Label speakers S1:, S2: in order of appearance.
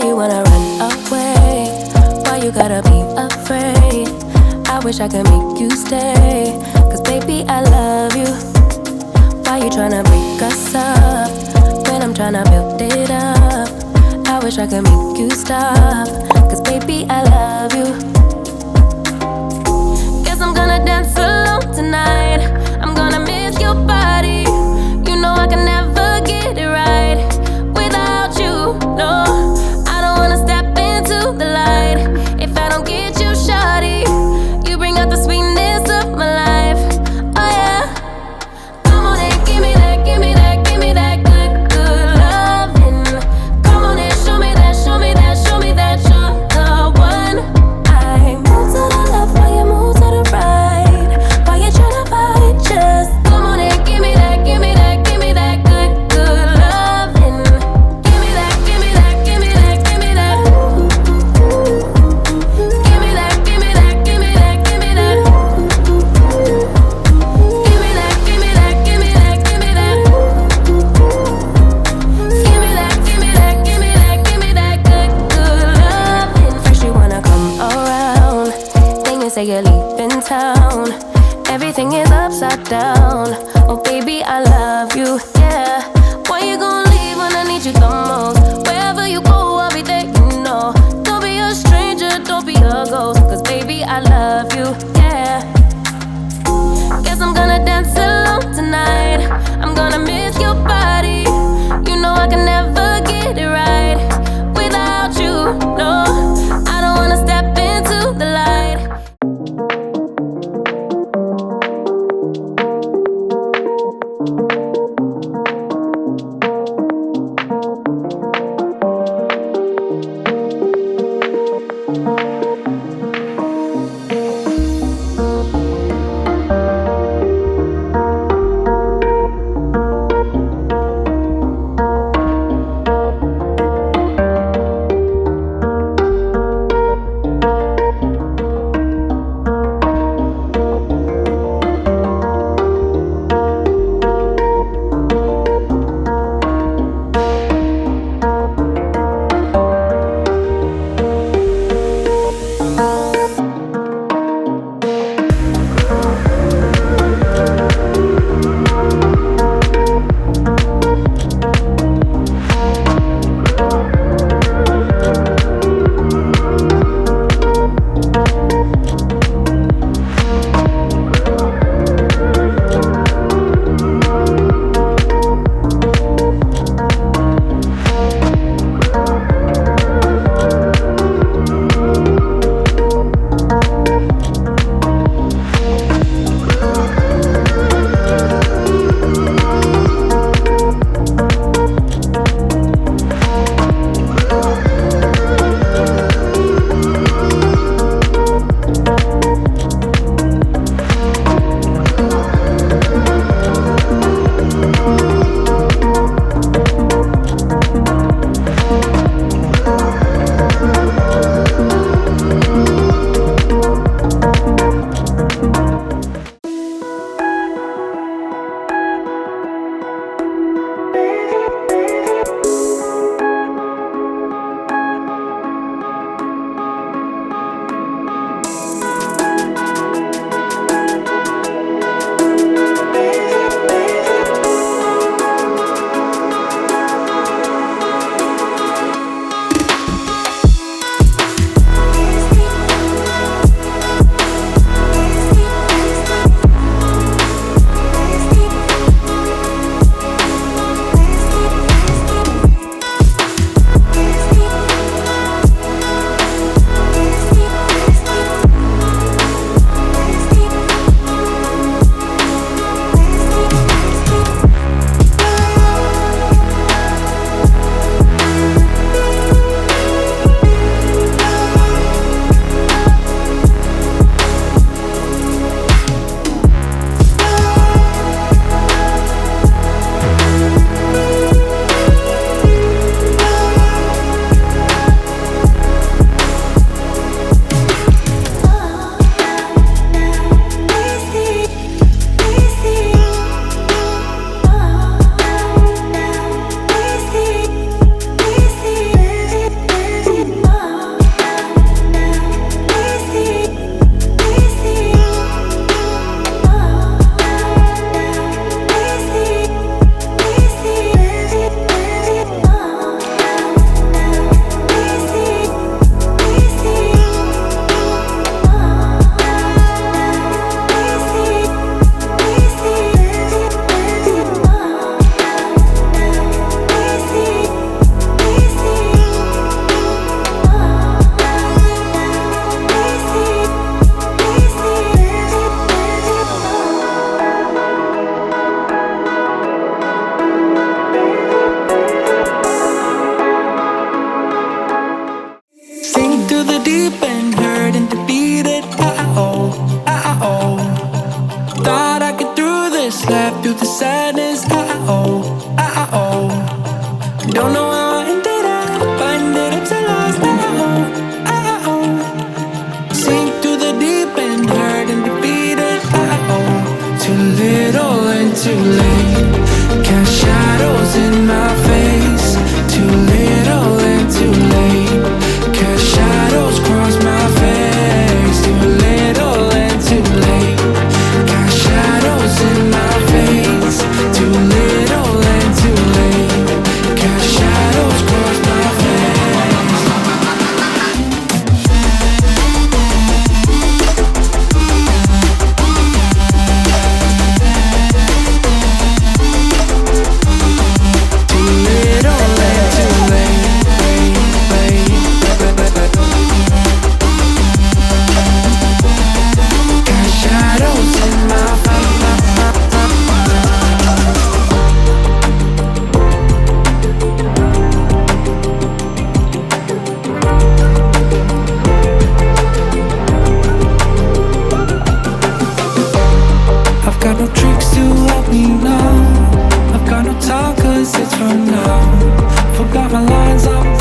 S1: you wanna run away? Why you gotta be afraid? I wish I could make you stay, cause baby I love you. Why you tryna break us up when I'm tryna build it up? I wish I could make you stop, cause baby I love you. Guess I'm gonna dance alone tonight. I'm gonna miss your body. You know I can never get it right without you, no. I don't wanna step into the light if I don't get you, shawty. You bring out the sweetness of my life, oh yeah. Come on and give me that, give me that, give me that good, good loving. Come on and show me that, show me that, show me that you're the one. I move to the left while you move to the right. Why you tryna fight?
S2: deep end, hurt and defeated. Oh. Thought I could through this, laugh through the sadness. Oh. Don't know how I ended up, I ended up so lost. Oh. Sink through the deep end, hurt and defeated. Too little and too late. Cast shadows in my face. Too little and too late. Cast shadows cross my face. Too little and too late. Cast shadows in my face. Too little and too late. Cast shadows cross my face. Too little and too late. Cast shadows in my I've got no tricks to help me now. I've got no talk 'cause it's from now. Forgot my lines, I'm